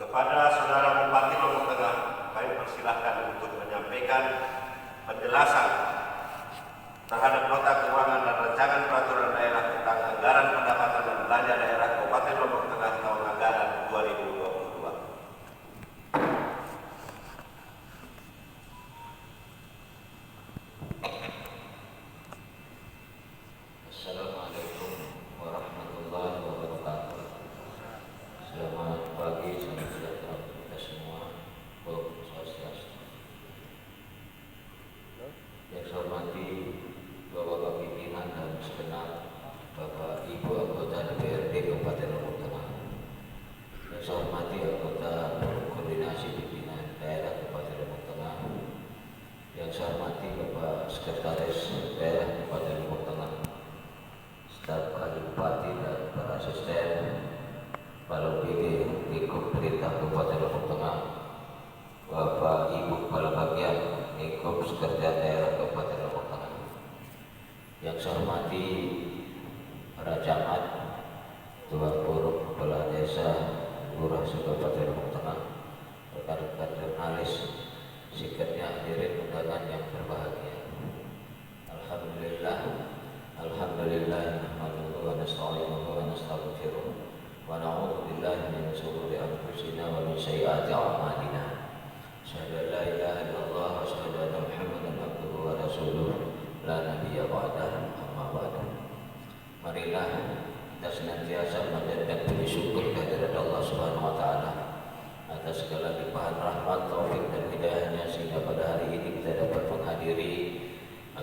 Kepada Saudara Bupati Lombok Tengah, kami persilahkan untuk menyampaikan penjelasan terhadap nota keuangan dan rancangan peraturan daerah tentang anggaran pendapatan dan belanja daerah Kabupaten Lombok Tengah tahun anggaran 2022. Assalamualaikum warahmatullahi wabarakatuh. Selamat pagi, salam sejahtera untuk kita semua. Om Swastiastu. Yang saya hormati Bapak pimpinan dan segenap Bapak Ibu anggota DPRD Kabupaten Lombok Tengah. Yang saya hormati anggota koordinasi pimpinan daerah Kabupaten Lombok Tengah. Yang saya hormati Bapak Sekretaris Daerah Kabupaten Lombok Tengah, staf ahli bupati dan para asisten, Kepala BD Lingkup Perintah Kabupaten Lombok Tengah, Bapak Ibu Kepala Bagian Lingkup Sekretariat Daerah Kabupaten Lombok Tengah. Yang saya hormati para camat, Ketua Forum Kepala Desa, Lurah Kabupaten Lombok Tengah, rekan-rekan jurnalis, sikatnya hadirin undangan yang berbahagia. Alhamdulillah nahmaduhu wa nasta'inuhu wa nastaghfiruh wa na'udzu billahi min shururi anfusina wa min sayyiati a'malina. Asyhadu an la ilaha illallah wa asyhadu anna Muhammadan abduhu wa rasuluh la nabiyya ba'dahu, amma ba'du. Marilah kita senantiasa menjadikan puji syukur kehadirat Allah Subhanahu wa taala atas segala limpahan rahmat, taufik dan hidayahnya, sehingga pada hari ini kita dapat menghadiri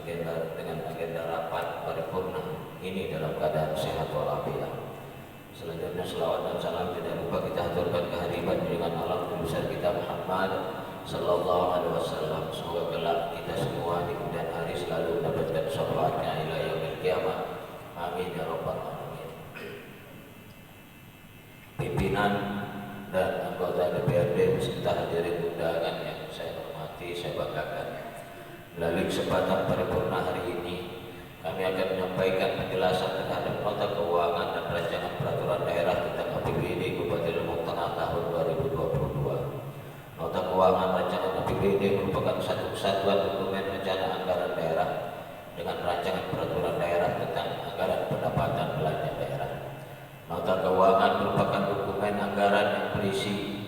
dengan agenda rapat paripurna ini dalam keadaan sehat walafiat. Selanjutnya selawat dan salam tidak lupa kita haturkan kehadiran dengan alam besar kita Muhammad sallallahu alaihi wasallam. Semoga kelak kita semua di kemudian hari selalu mendapatkan syafaatnya ila yaumil qiyamah. Amin ya rabbal alamin. Pimpinan dan anggota DPRD beserta hadirin undangan yang saya hormati, saya banggakan. Melalui kesempatan paripurna hari ini, kami akan menyampaikan penjelasan terhadap nota keuangan dan rancangan peraturan daerah tentang APBD Kabupaten Lombok Tengah tahun 2022. Nota keuangan rancangan APBD merupakan satu kesatuan dokumen rencana anggaran daerah dengan rancangan peraturan daerah tentang anggaran pendapatan belanja daerah. Nota keuangan merupakan dokumen anggaran yang berisi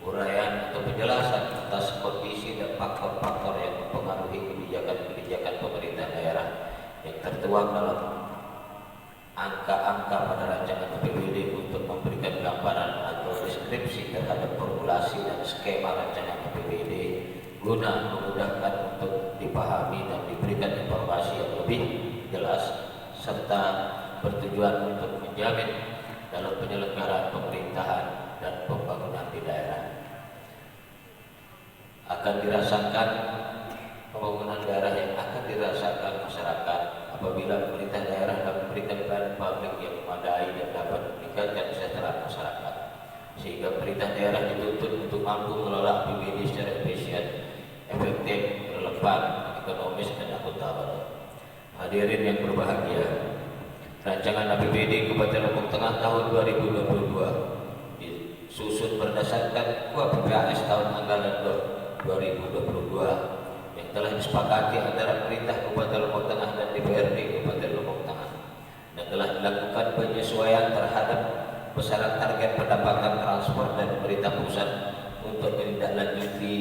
uraian atau penjelasan atas kondisi dan faktor-faktor yang mempengaruhi kebijakan-kebijakan pemerintah daerah yang tertuang dalam angka-angka pada rancangan APBD untuk memberikan gambaran atau deskripsi terhadap formulasi dan skema rancangan APBD guna memudahkan untuk dipahami dan diberikan informasi yang lebih jelas serta bertujuan untuk menjamin dalam penyelenggaraan pemerintahan dan pembangunan di daerah. Akan dirasakan pembangunan daerah yang akan dirasakan masyarakat apabila pemerintah daerah dapat memberikan pelayanan publik yang memadai dan dapat meningkatkan kesejahteraan masyarakat, sehingga pemerintah daerah dituntut untuk mampu mengelola APBD secara efisien, efektif, relevan, ekonomis dan akuntabel. Hadirin yang berbahagia, rancangan APBD Kabupaten Lombok Tengah tahun 2022 disusun berdasarkan KUAPPAS tahun anggaran 2022 yang telah disepakati antara pemerintah Kabupaten Lombok Tengah dan DPRD Kabupaten Lombok Tengah, dan telah dilakukan penyesuaian terhadap besaran target pendapatan transfer dari pemerintah pusat untuk menindaklanjuti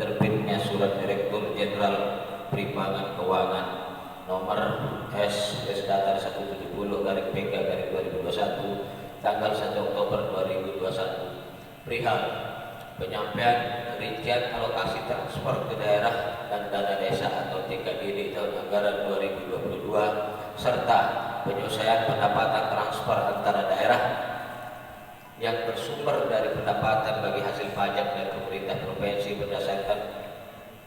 terbitnya Surat Direktur Jenderal Perimbangan Keuangan nomor S/PK/170/PK/2021 tanggal 1 Oktober 2021 perihal penyampaian rincian alokasi transfer ke daerah dan dana desa atau TKD tahun anggaran 2022 serta penyelesaian pendapatan transfer antara daerah yang bersumber dari pendapatan bagi hasil pajak dari pemerintah provinsi berdasarkan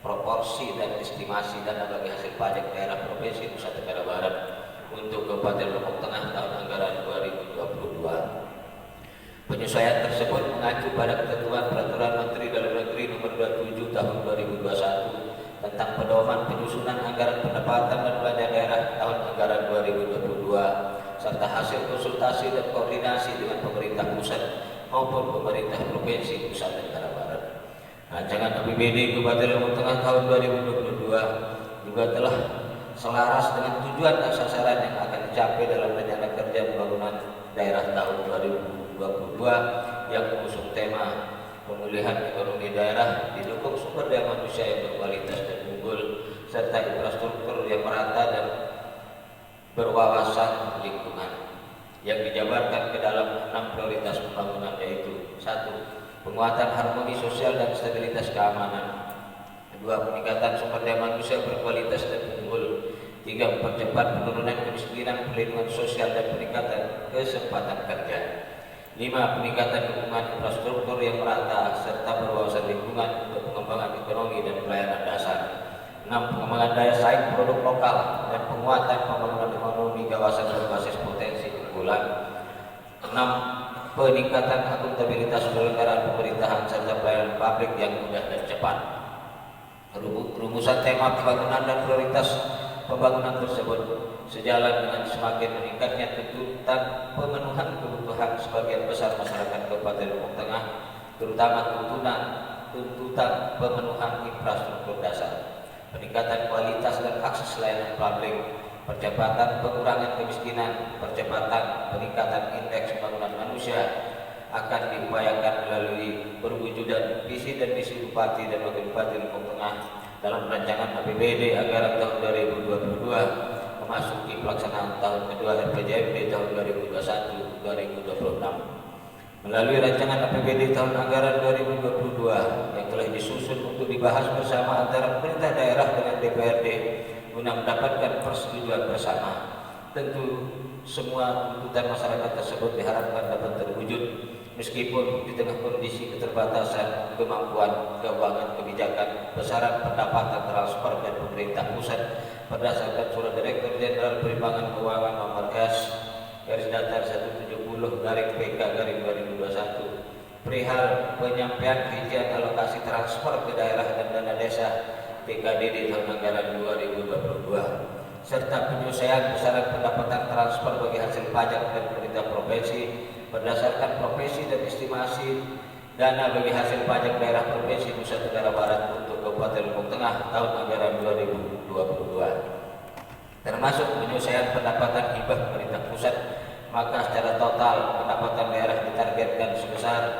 proporsi dan estimasi dana bagi hasil pajak daerah provinsi Nusa Tenggara Barat untuk Kabupaten Lombok Tengah tahun anggaran 2022. Penyesuaian tersebut mengacu pada ketentuan Peraturan Menteri Dalam Negeri Nomor 27 Tahun 2021 tentang pedoman penyusunan anggaran pendapatan dan belanja daerah tahun anggaran 2022 serta hasil konsultasi dan koordinasi dengan pemerintah pusat maupun pemerintah provinsi Nusa Tenggara Barat. Rancangan APBD Kabupaten Lombok Tengah tahun 2022 juga telah selaras dengan tujuan dan sasaran yang akan dicapai dalam rencana kerja pembangunan daerah tahun 2022 yang mengusung tema pemulihan ekonomi daerah didukung sumber daya manusia yang berkualitas dan unggul serta infrastruktur yang merata dan berwawasan lingkungan yang dijabarkan ke dalam 6 prioritas pembangunan, yaitu 1. Penguatan harmoni sosial dan stabilitas keamanan. 2. Peningkatan sumber daya manusia berkualitas dan unggul. 3. Mempercepat penurunan kemiskinan, perlindungan sosial dan peningkatan kesempatan kerja. 5. Peningkatan dukungan infrastruktur yang merata serta berwawasan lingkungan untuk pengembangan ekonomi dan pelayanan dasar. 6. Pengembangan daya saing produk lokal dan penguatan pembangunan ekonomi kawasan berbasis potensi unggulan. 6. Peningkatan akuntabilitas penyelenggaraan pemerintahan serta pelayanan publik yang mudah dan cepat. Rumusan tema pembangunan dan prioritas pembangunan tersebut sejalan dengan semakin meningkatnya tuntutan pemenuhan kebutuhan sebagian besar masyarakat Kabupaten Lombok Tengah, terutama tuntutan pemenuhan infrastruktur dasar, peningkatan kualitas dan akses layanan publik, percepatan pengurangan kemiskinan, percepatan peningkatan indeks pembangunan manusia akan diupayakan melalui perwujudan visi dan misi Bupati dan Wakil Bupati Lombok Tengah dalam rancangan APBD anggaran tahun 2022 memasuki pelaksanaan tahun kedua RPJMD tahun 2021-2026. Melalui rancangan APBD tahun anggaran 2022 yang telah disusun untuk dibahas bersama antara pemerintah daerah dengan DPRD guna mendapatkan persetujuan bersama. Tentu semua tuntutan masyarakat tersebut diharapkan dapat terwujud meskipun di tengah kondisi keterbatasan kemampuan keuangan kebijakan besaran pendapatan transfer dan pemerintah pusat berdasarkan Surat Direktur Jenderal Perimbangan Keuangan Nomor S/Datar 170-PK/2021 perihal penyampaian rincian alokasi transfer ke daerah dan dana desa TKD di tahun anggaran 2022 serta penyelesaian besaran pendapatan transfer bagi hasil pajak dan pemerintah provinsi berdasarkan profesi dan estimasi dana bagi hasil pajak daerah Provinsi Nusa Tenggara Barat untuk Kabupaten Lombok Tengah tahun anggaran 2022 termasuk penyelesaian pendapatan hibah pemerintah pusat, maka secara total pendapatan daerah ditargetkan sebesar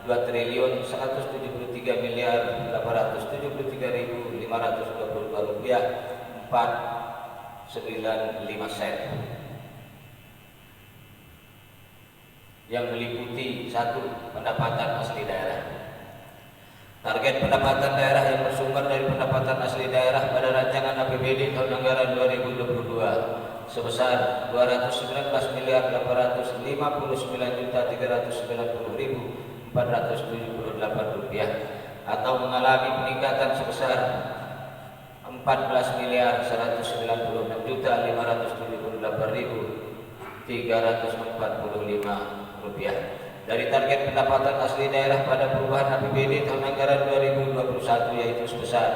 Rp2.173.872.522.495 yang meliputi 1. Pendapatan asli daerah. Target pendapatan daerah yang bersumber dari pendapatan asli daerah pada rancangan APBD tahun anggaran 2022 sebesar Rp219.390.478 atau mengalami peningkatan sebesar Rp14.196.578.345 dari target pendapatan asli daerah pada perubahan APBD tahun anggaran 2021 yaitu sebesar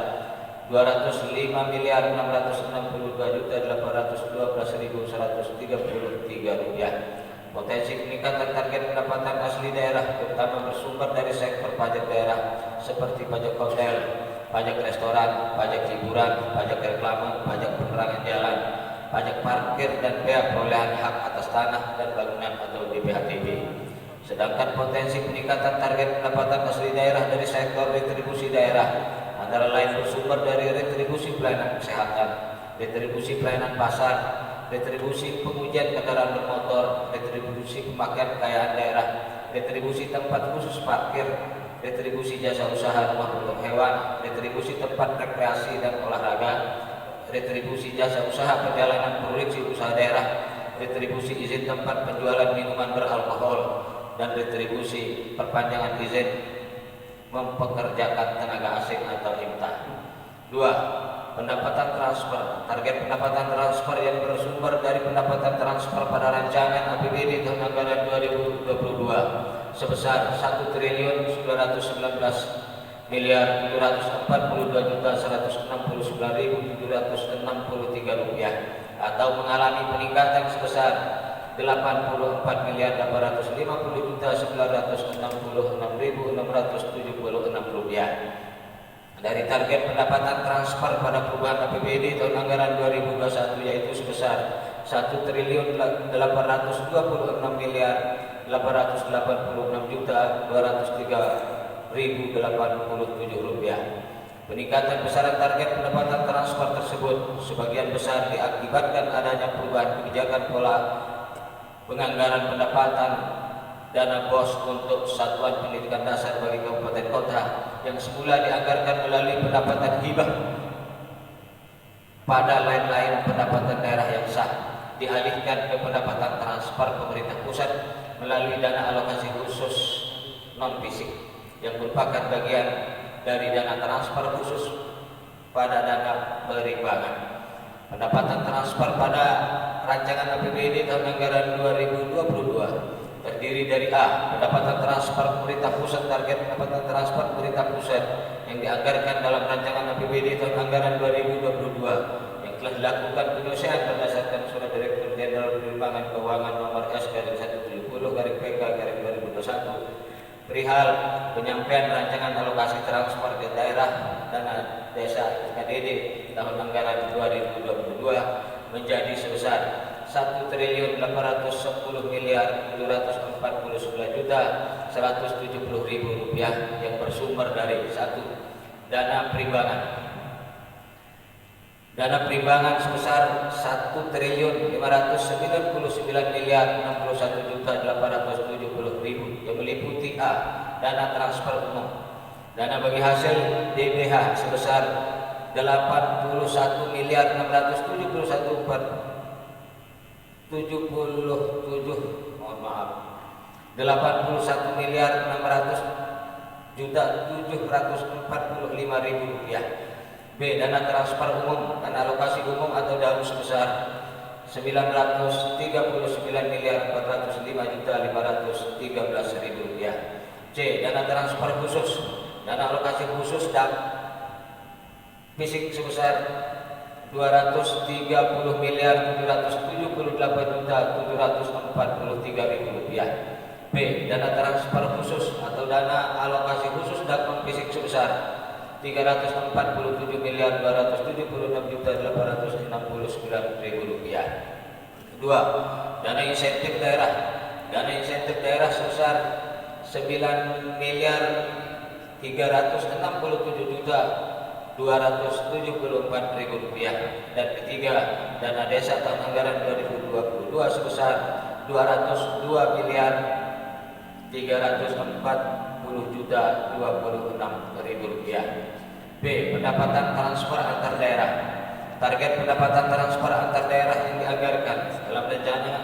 Rp205.662.812.133. Potensi peningkatan target pendapatan asli daerah terutama bersumber dari sektor pajak daerah seperti pajak hotel, pajak restoran, pajak hiburan, pajak reklame, pajak penerangan jalan, pajak parkir dan bea perolehan hak atas tanah dan bangunan atau BPHTB. Sedangkan potensi peningkatan target pendapatan asli daerah dari sektor retribusi daerah antara lain bersumber dari retribusi pelayanan kesehatan, retribusi pelayanan pasar, retribusi pengujian kendaraan bermotor, retribusi pemakaian kekayaan daerah, retribusi tempat khusus parkir, retribusi jasa usaha rumah potong hewan, retribusi tempat rekreasi dan olahraga, retribusi jasa usaha perjalanan produksi usaha daerah, retribusi izin tempat penjualan minuman beralkohol, dan retribusi perpanjangan izin mempekerjakan tenaga asing atau IMTA. 2. Pendapatan transfer. Target pendapatan transfer yang bersumber dari pendapatan transfer pada rancangan APBD tahun anggaran 2022 sebesar Rp1.742.169.169.763 atau mengalami peningkatan sebesar Rp84.850.966.676 dari target pendapatan transfer pada perubahan APBD tahun anggaran 2021 yaitu sebesar Rp1.886.203.807. Peningkatan besaran target pendapatan transfer tersebut sebagian besar diakibatkan adanya perubahan kebijakan pola penganggaran pendapatan dana BOS untuk satuan pendidikan dasar bagi kabupaten kota yang semula dianggarkan melalui pendapatan hibah pada lain-lain pendapatan daerah yang sah dialihkan ke pendapatan transfer pemerintah pusat melalui dana alokasi khusus non-fisik yang merupakan bagian dari dana transfer khusus pada dana perimbangan. Pendapatan transfer pada rancangan APBD tahun anggaran 2022 terdiri dari A. Pendapatan transfer pemerintah pusat. Target pendapatan transfer pemerintah pusat yang dianggarkan dalam rancangan APBD tahun anggaran 2022 yang telah dilakukan penyelesaian berdasarkan Surat Direktur Jenderal Perimbangan Keuangan Nomor S/170/PK/2021 perihal penyampaian rancangan alokasi transfer ke daerah dana desa KDD tahun anggaran 2022 menjadi sebesar Rp1.749.140.170.000 yang bersumber dari 1. Dana perimbangan. Dana perimbangan sebesar Rp1.599.061.870.000 yang meliputi A. Dana transfer umum. Dana bagi hasil DBH sebesar Rp81.600.740.745.000. B. Dana transfer umum. Dana alokasi umum atau DAU sebesar Rp939.405.513.000. C. Dana transfer khusus. Dana alokasi khusus DAU fisik sebesar Rp203.778.743.000. B. Dana transfer khusus atau dana alokasi khusus DAU non fisik sebesar Rp347.276.869.000. 2. Dana insentif daerah. Dana insentif daerah sebesar Rp9.037.274.000. Dan ketiga, dana desa tahun anggaran 2022 sebesar Rp202.340.026.000. B. Pendapatan transfer antar daerah. Target pendapatan transfer antar daerah yang dianggarkan dalam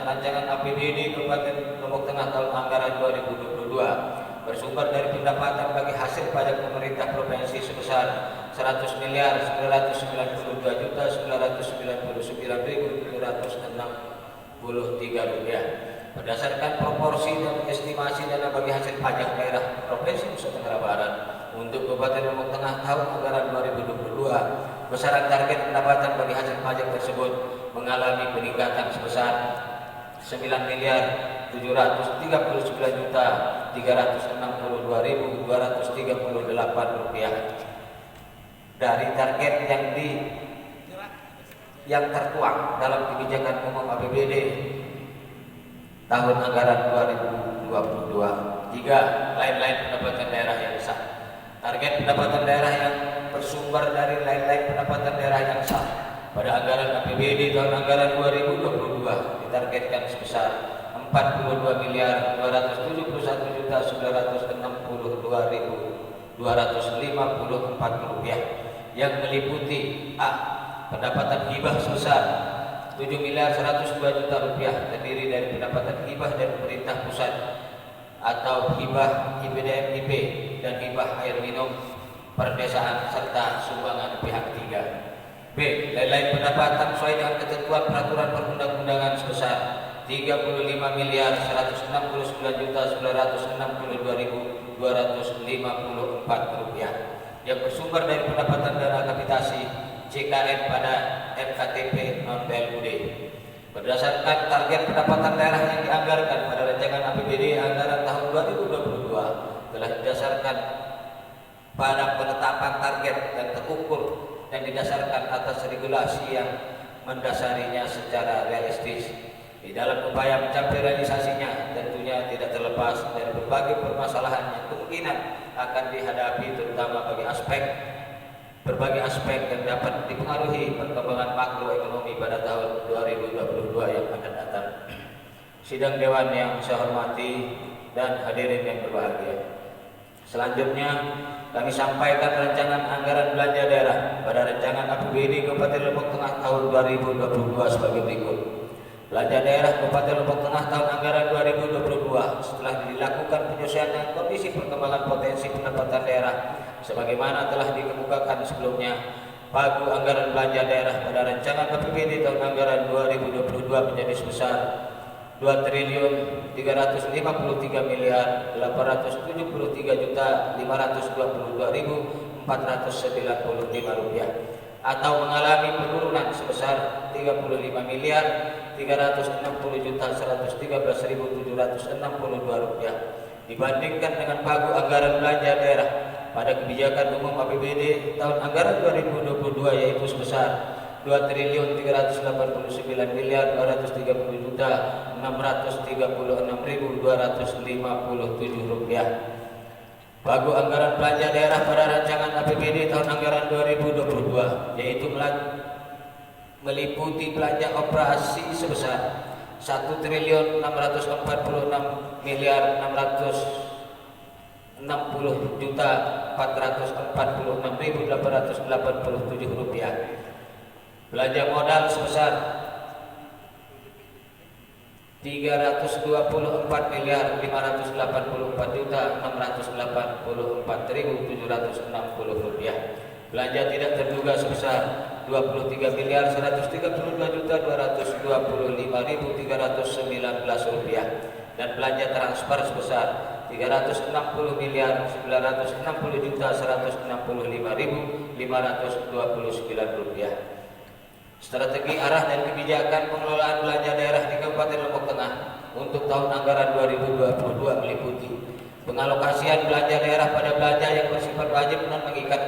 rancangan APBD Kabupaten Lombok Tengah tahun anggaran 2022 bersumber dari pendapatan bagi hasil pajak pemerintah provinsi sebesar Rp100.999.763 berdasarkan proporsi dan estimasi dana bagi hasil pajak daerah Provinsi Nusa Tenggara Barat untuk Kabupaten Lombok Tengah tahun anggaran 2022, besaran target pendapatan bagi hasil pajak tersebut mengalami peningkatan sebesar Rp9.769.362.238 dari target yang tertuang dalam kebijakan umum APBD tahun anggaran 2022. 3. Lain-lain pendapatan daerah yang sah. Target pendapatan daerah yang bersumber dari lain-lain pendapatan daerah yang sah pada anggaran APBD tahun anggaran 2022 ditargetkan sebesar Rp42.962.254 yang meliputi A. Pendapatan hibah sebesar Rp7.102.000.000 terdiri dari pendapatan hibah dari pemerintah pusat atau hibah IPDM-IP dan hibah air minum perdesaan serta sumbangan pihak ketiga. B. Lain-lain pendapatan sesuai dengan ketentuan peraturan perundang-undangan sebesar Rp35.962.254 yang bersumber dari pendapatan dana kapitasi JKN pada FKTP non PLUD. Berdasarkan target pendapatan daerah yang dianggarkan pada rancangan APBD anggaran tahun 2022 telah didasarkan pada penetapan target dan terukur dan didasarkan atas regulasi yang mendasarinya secara realistis. Di dalam upaya mencapai realisasinya, tentunya tidak terlepas dari berbagai permasalahan yang kemungkinan akan dihadapi, terutama berbagai aspek yang dapat dipengaruhi perkembangan makroekonomi pada tahun 2022 yang akan datang. Sidang Dewan yang saya hormati dan hadirin yang berbahagia, selanjutnya kami sampaikan rancangan anggaran belanja daerah pada rancangan APBD Kabupaten Lombok Tengah tahun 2022 sebagai berikut. Belanja daerah Kabupaten Lombok Tengah tahun anggaran 2022 setelah dilakukan penyesuaian dengan kondisi perkembangan potensi pendapatan daerah sebagaimana telah dikemukakan sebelumnya. Pagu anggaran belanja daerah pada rancangan APBD tahun anggaran 2022 menjadi sebesar 2.383.822.522.495 rupiah atau mengalami penurunan sebesar 35.360.113.762 rupiah dibandingkan dengan pagu anggaran belanja daerah pada kebijakan umum APBD tahun anggaran 2022 yaitu sebesar 2.389.230.636.257 rupiah. Pagu anggaran belanja daerah pada rancangan APBD tahun anggaran 2022 yaitu meliputi belanja operasi sebesar 1.646.446.887 rupiah. Belanja modal sebesar 324.584.684.760 rupiah. Belanja tidak terduga sebesar 23.132.225.319 rupiah dan belanja transfer sebesar 360.960.165.529 rupiah. Strategi arah dan kebijakan pengelolaan belanja daerah di Kabupaten Lombok Tengah untuk tahun anggaran 2022 meliputi pengalokasian belanja daerah pada belanja yang bersifat wajib non mengikat,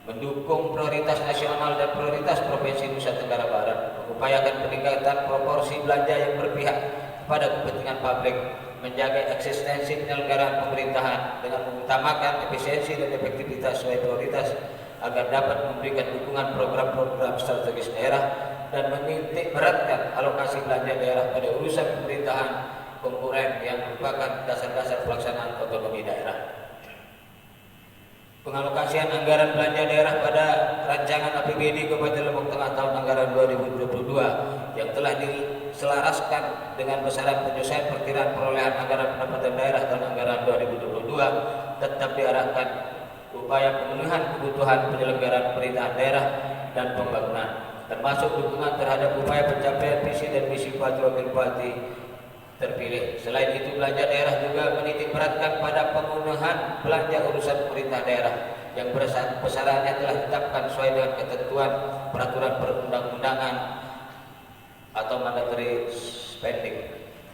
mendukung prioritas nasional dan prioritas Provinsi Nusa Tenggara Barat, mengupayakan peningkatan proporsi belanja yang berpihak pada kepentingan publik, menjaga eksistensi penyelenggaraan pemerintahan dengan mengutamakan efisiensi dan efektivitas sesuai prioritas agar dapat memberikan dukungan program-program strategis daerah dan menitik beratkan alokasi belanja daerah pada urusan pemerintahan konkuren yang merupakan dasar-dasar pelaksanaan otonomi daerah. Pengalokasian anggaran belanja daerah pada rancangan APBD Kabupaten Lombok Tengah tahun anggaran 2022 yang telah diselaraskan dengan besaran penyelesaian perkiraan perolehan anggaran pendapatan daerah tahun anggaran 2022 tetap diarahkan upaya pemenuhan kebutuhan penyelenggaraan pemerintahan daerah dan pembangunan, termasuk dukungan terhadap upaya pencapaian visi dan misi bupati-wakil-bupati terpilih. Selain itu, belanja daerah juga menitik beratkan pada pemenuhan belanja urusan pemerintah daerah yang besarannya telah ditetapkan sesuai dengan ketentuan peraturan perundang-undangan atau mandatory spending,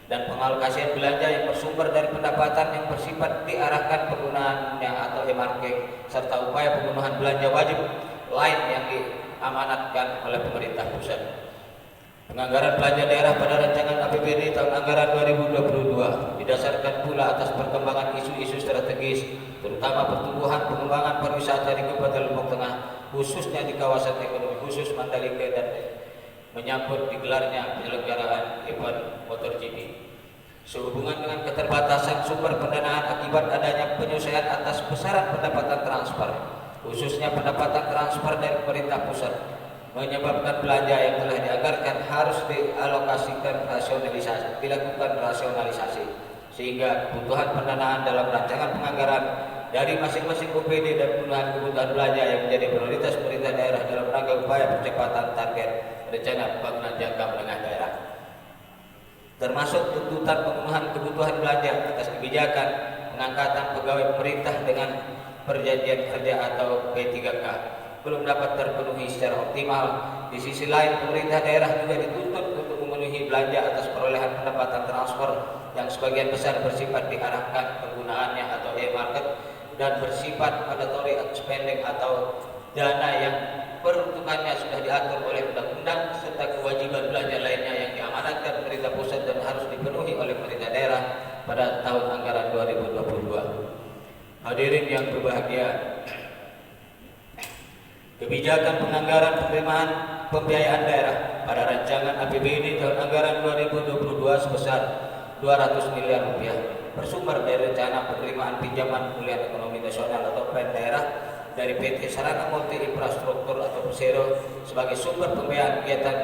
dan pengalokasian belanja yang bersumber dari pendapatan yang bersifat diarahkan penggunaannya atau earmarking, serta upaya pemenuhan belanja wajib lain yang diamanatkan oleh pemerintah pusat. Penganggaran belanja daerah pada rancangan APBD tahun anggaran 2022 didasarkan pula atas perkembangan isu-isu strategis, terutama pertumbuhan pengembangan pariwisata di Kabupaten Lombok Tengah, khususnya di kawasan ekonomi khusus Mandalika dan menyambut digelarnya penyelenggaraan event MotoGP. Sehubungan dengan keterbatasan sumber pendanaan akibat adanya penyesuaian atas besaran pendapatan transfer, khususnya pendapatan transfer dari pemerintah pusat, menyebabkan belanja yang telah dianggarkan harus dilakukan rasionalisasi, sehingga kebutuhan pendanaan dalam rancangan penganggaran dari masing-masing OPD dan pemenuhan kebutuhan belanja yang menjadi prioritas pemerintah daerah dalam rangka upaya percepatan target rencana pembangunan jangka menengah daerah, termasuk tuntutan pemenuhan kebutuhan belanja atas kebijakan pengangkatan pegawai pemerintah dengan perjanjian kerja atau P3K belum dapat terpenuhi secara optimal. Di sisi lain, pemerintah daerah juga dituntut untuk belanja atas perolehan pendapatan transfer yang sebagian besar bersifat diarahkan penggunaannya atau e-market dan bersifat mandatory spending atau dana yang peruntukannya sudah diatur oleh undang-undang, serta kewajiban belanja lainnya yang diamanatkan pemerintah pusat dan harus dipenuhi oleh pemerintah daerah pada tahun anggaran 2022. Hadirin yang berbahagia, kebijakan penganggaran penerimaan pembiayaan daerah pada rancangan APBD tahun anggaran 2022 sebesar 200 miliar rupiah bersumber dari rencana penerimaan pinjaman pemulihan ekonomi nasional atau PEN daerah dari PT Sarana Multi Infrastruktur atau Persero sebagai sumber pembiayaan kegiatan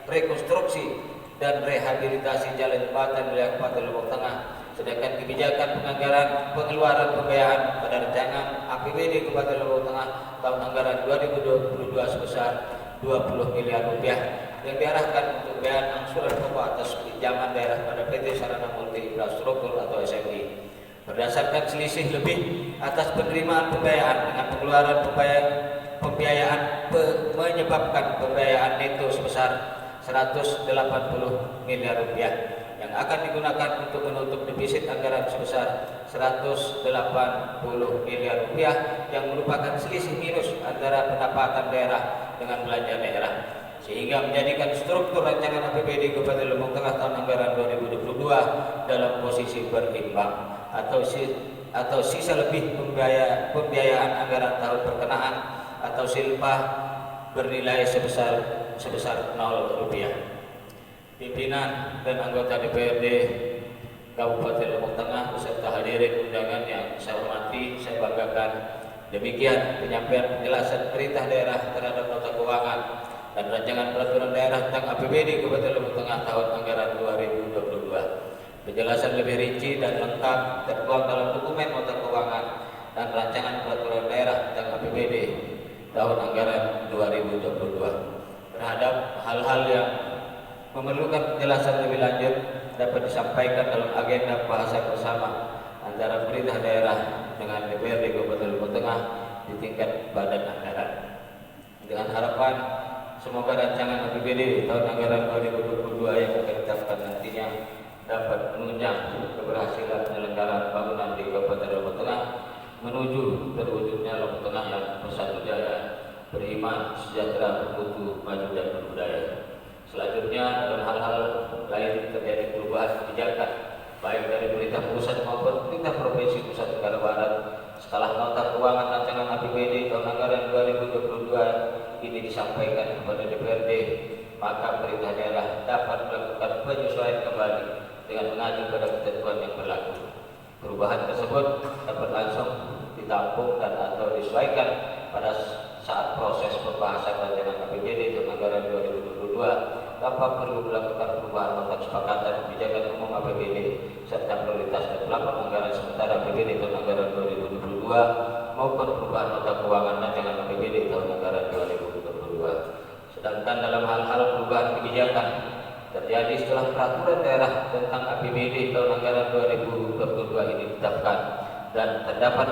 rekonstruksi dan rehabilitasi jalan jembatan wilayah Kabupaten Lombok Tengah. Sedangkan kebijakan penganggaran pengeluaran pembiayaan pada rancangan APBD Kabupaten Lombok Tengah tahun anggaran 2022 sebesar 20 miliar rupiah yang diarahkan untuk pembiayaan angsuran pokok atas pinjaman daerah pada PT Sarana Multi Infrastruktur atau SMI. Berdasarkan selisih lebih atas penerimaan pembiayaan dengan pengeluaran pembiayaan menyebabkan pembiayaan neto sebesar 180 miliar rupiah yang akan digunakan untuk menutup defisit anggaran sebesar 180 miliar rupiah yang merupakan selisih minus antara pendapatan daerah dengan belanja daerah, sehingga menjadikan struktur rancangan APBD Kabupaten Lombok Tengah tahun anggaran 2022 dalam posisi berimbang atau sisa lebih pembiayaan anggaran tahun berkenaan atau silpa bernilai sebesar 0 rupiah. Pimpinan dan anggota DPRD Kabupaten Lombok Tengah beserta hadirin undangan yang saya hormati, saya banggakan. Demikian penyampaian penjelasan perintah daerah terhadap nota keuangan dan rancangan peraturan daerah tentang APBD Kabupaten Lombok Tengah tahun anggaran 2022. Penjelasan lebih rinci dan lengkap tertuang dalam dokumen nota keuangan dan rancangan peraturan daerah tentang APBD tahun anggaran 2022. Terhadap hal-hal yang memerlukan penjelasan lebih lanjut dapat disampaikan dalam agenda bahasan bersama antara pemerintah daerah dengan DPRD Kabupaten Lombok Tengah di tingkat badan anggaran. Dengan harapan semoga rancangan APBD tahun anggaran 2022 yang akan ditetapkan nantinya dapat menunjang keberhasilan penyelenggaraan pembangunan di Kabupaten Lombok Tengah menuju terwujudnya Lombok Tengah yang bersatu jaya, beriman, sejahtera, bermutu, maju dan berbudaya. Selanjutnya dalam hal-hal lain terjadi perubahan kebijakan baik dari pemerintah pusat maupun pemerintah provinsi Nusa Tenggara Barat. Setelah nota keuangan rancangan APBD tahun anggaran 2022 ini disampaikan kepada DPRD, maka pemerintah daerah dapat melakukan penyesuaian kembali dengan mengacu pada ketentuan yang berlaku. Perubahan tersebut dapat langsung ditampung dan atau disesuaikan pada saat proses pembahasan rancangan APBD tahun anggaran 2022 tanpa perlu melakukan perubahan nota kesepakatan kebijakan umum APBD serta prioritas dan pelapor anggaran sementara APBD tahun anggaran 2022 maupun perubahan nota keuangan rancangan APBD tahun anggaran 2022. Sedangkan dalam hal-hal perubahan kebijakan terjadi setelah peraturan daerah tentang APBD tahun anggaran 2022 ini ditetapkan dan terdapat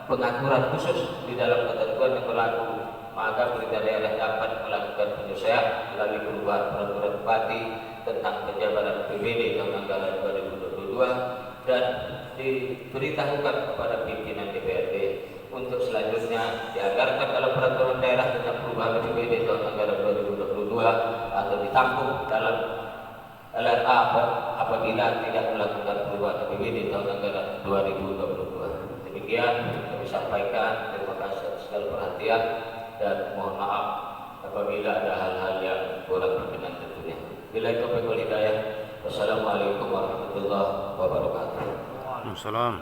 pengaturan khusus di dalam ketentuan yang berlaku, maka pemerintah daerah dapat melakukan penyesuaian melalui perubahan peraturan bupati tentang penjabaran APBD tahun anggaran 2022 dan diberitahukan kepada pimpinan DPRD untuk selanjutnya dianggarkan dalam peraturan daerah tentang perubahan APBD tahun anggaran 2022 atau ditampung dalam LRA apabila tidak melakukan perubahan APBD tahun anggaran 2022. Demikian kami sampaikan. Terima kasih atas segala perhatian dan mohon maaf apabila ada hal-hal yang kurang berkenan tentunya. Bila taufiq wal hidayah. Wassalamualaikum warahmatullahi wabarakatuh. Waalaikumsalam.